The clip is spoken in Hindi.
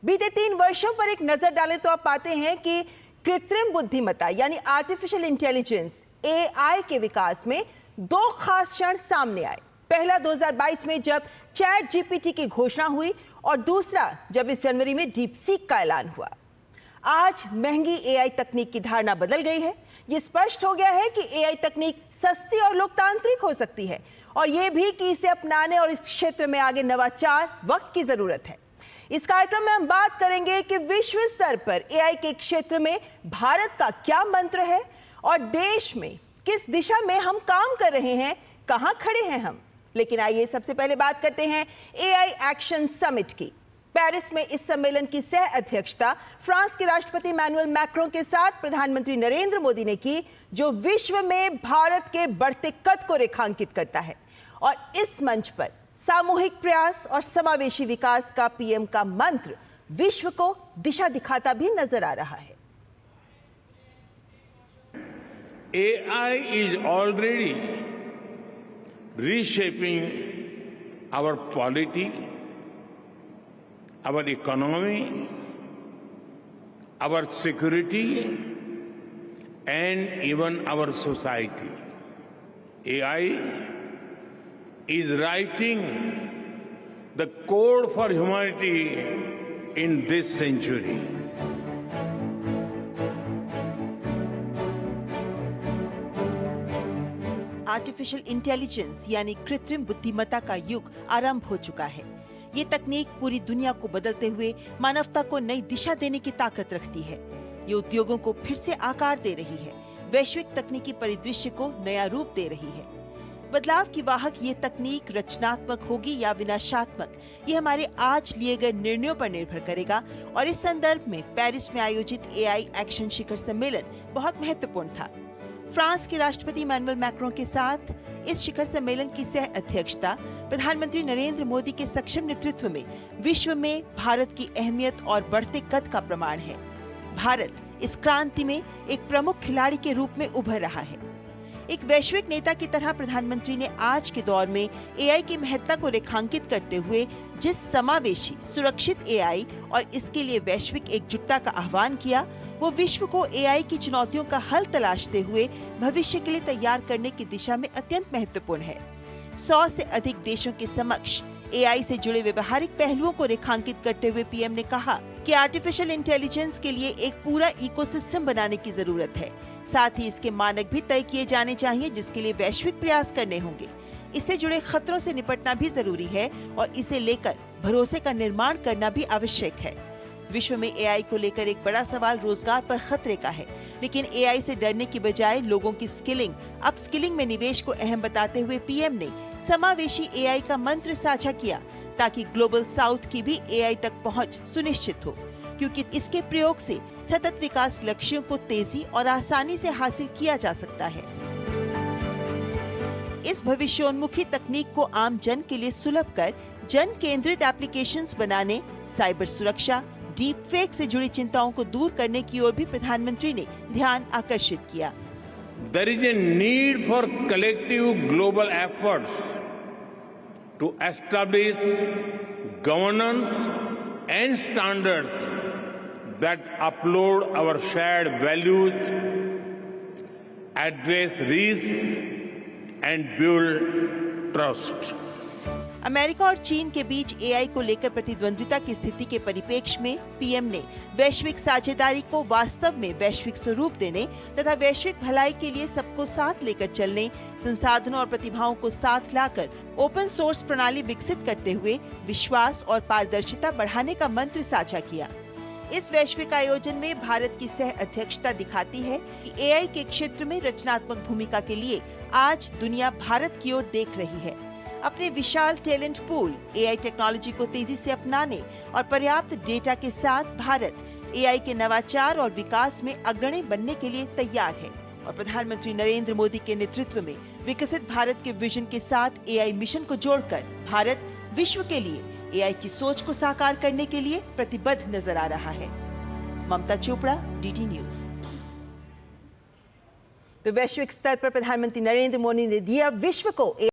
बीते 3 वर्षों पर एक नजर डालें तो आप पाते हैं कि कृत्रिम बुद्धिमत्ता यानी आर्टिफिशियल इंटेलिजेंस एआई के विकास में 2 खास क्षण सामने आए। पहला 2022 में जब चैट जीपीटी की घोषणा हुई और दूसरा जब इस जनवरी में डीपसीक का ऐलान हुआ। आज महंगी एआई तकनीक की धारणा बदल गई है। यह स्पष्ट हो गया है कि एआई तकनीक सस्ती और लोकतांत्रिक हो सकती है और यह भी कि इसे अपनाने और इस क्षेत्र में आगे नवाचार वक्त की जरूरत है। इस कार्यक्रम में हम बात करेंगे कि विश्व स्तर पर एआई के क्षेत्र में भारत का क्या मंत्र है और देश में किस दिशा में हम काम कर रहे हैं, कहां खड़े हैं हम। लेकिन आइए सबसे पहले बात करते हैं एआई एक्शन समिट की। पेरिस में इस सम्मेलन की सह अध्यक्षता फ्रांस के राष्ट्रपति इमैनुअल मैक्रों के साथ प्रधानमंत्री नरेंद्र मोदी ने की, जो विश्व में भारत के बढ़ते कद को रेखांकित करता है। और इस मंच पर सामूहिक प्रयास और समावेशी विकास का पीएम का मंत्र विश्व को दिशा दिखाता भी नजर आ रहा है। AI is already reshaping our polity, our economy, our security, and even our society. AI is writing the code for humanity in this century. Artificial intelligence यानी कृत्रिम बुद्धिमत्ता का युग आरंभ हो चुका है। ये तकनीक पूरी दुनिया को बदलते हुए मानवता को नई दिशा देने की ताकत रखती है। ये उद्योगों को फिर से आकार दे रही है, वैश्विक तकनीकी परिदृश्य को नया रूप दे रही है। बदलाव की वाहक ये तकनीक रचनात्मक होगी या विनाशात्मक, ये हमारे आज लिए गए निर्णयों पर निर्भर करेगा। और इस संदर्भ में पेरिस में आयोजित एआई एक्शन शिखर सम्मेलन बहुत महत्वपूर्ण था। फ्रांस के राष्ट्रपति इमैनुअल मैक्रों के साथ इस शिखर सम्मेलन की सह अध्यक्षता प्रधानमंत्री नरेंद्र मोदी के सक्षम नेतृत्व में विश्व में भारत की अहमियत और बढ़ते कद का प्रमाण है। भारत इस क्रांति में एक प्रमुख खिलाड़ी के रूप में उभर रहा है। एक वैश्विक नेता की तरह प्रधानमंत्री ने आज के दौर में एआई की महत्ता को रेखांकित करते हुए जिस समावेशी सुरक्षित एआई और इसके लिए वैश्विक एकजुटता का आह्वान किया, वो विश्व को एआई की चुनौतियों का हल तलाशते हुए भविष्य के लिए तैयार करने की दिशा में अत्यंत महत्वपूर्ण है। 100 से अधिक देशों के समक्ष एआई से जुड़े व्यवहारिक पहलुओं को रेखांकित करते हुए पीएम ने कहा कि आर्टिफिशियल इंटेलिजेंस के लिए एक पूरा इकोसिस्टम बनाने की जरूरत है। साथ ही इसके मानक भी तय किए जाने चाहिए, जिसके लिए वैश्विक प्रयास करने होंगे। इससे जुड़े खतरों से निपटना भी जरूरी है और इसे लेकर भरोसे का निर्माण करना भी आवश्यक है। विश्व में एआई को लेकर एक बड़ा सवाल रोजगार पर खतरे का है, लेकिन एआई से डरने की बजाय लोगों की स्किलिंग, अपस्किलिंग में निवेश को अहम बताते हुए पीएम ने समावेशी एआई का मंत्र साझा किया, ताकि ग्लोबल साउथ की भी एआई तक पहुंच सुनिश्चित हो, क्योंकि इसके प्रयोग से सतत विकास लक्ष्यों को तेजी और आसानी से हासिल किया जा सकता है। इस भविष्योन्मुखी तकनीक को आम जन के लिए सुलभ कर जन केंद्रित एप्लीकेशंस बनाने, साइबर सुरक्षा, डीप फेक से जुड़ी चिंताओं को दूर करने की ओर भी प्रधानमंत्री ने ध्यान आकर्षित किया। There is a need for collective global efforts to establish governance and standards that uphold our shared values, address risks and build trust. America और चीन के बीच एआई को लेकर प्रतिद्वंद्विता की स्थिति के परिप्रेक्ष्य में पीएम ने वैश्विक साझेदारी को वास्तव में वैश्विक स्वरूप देने तथा वैश्विक भलाई के लिए सबको साथ लेकर चलने, संसाधनों और प्रतिभाओं को साथ लाकर ओपन सोर्स प्रणाली विकसित करते हुए विश्वास और पारदर्शिता बढ़ाने का मंत्र साझा किया। इस वैश्विक आयोजन में भारत की सह अध्यक्षता दिखाती है कि एआई के क्षेत्र में रचनात्मक भूमिका के लिए आज दुनिया भारत की ओर देख रही है। अपने विशाल टैलेंट पूल, एआई टेक्नोलॉजी को तेजी से अपनाने और पर्याप्त डेटा के साथ भारत एआई के नवाचार और विकास में अग्रणी बनने के लिए तैयार है। और प्रधानमंत्री नरेंद्र मोदी के नेतृत्व में विकसित भारत के विजन के साथ एआई मिशन को जोड़कर भारत विश्व के लिए एआई की सोच को साकार करने के लिए प्रतिबद्ध नजर आ रहा है। ममता चोपड़ा, डीडी न्यूज। तो वैश्विक स्तर पर प्रधानमंत्री नरेंद्र मोदी ने दिया विश्व को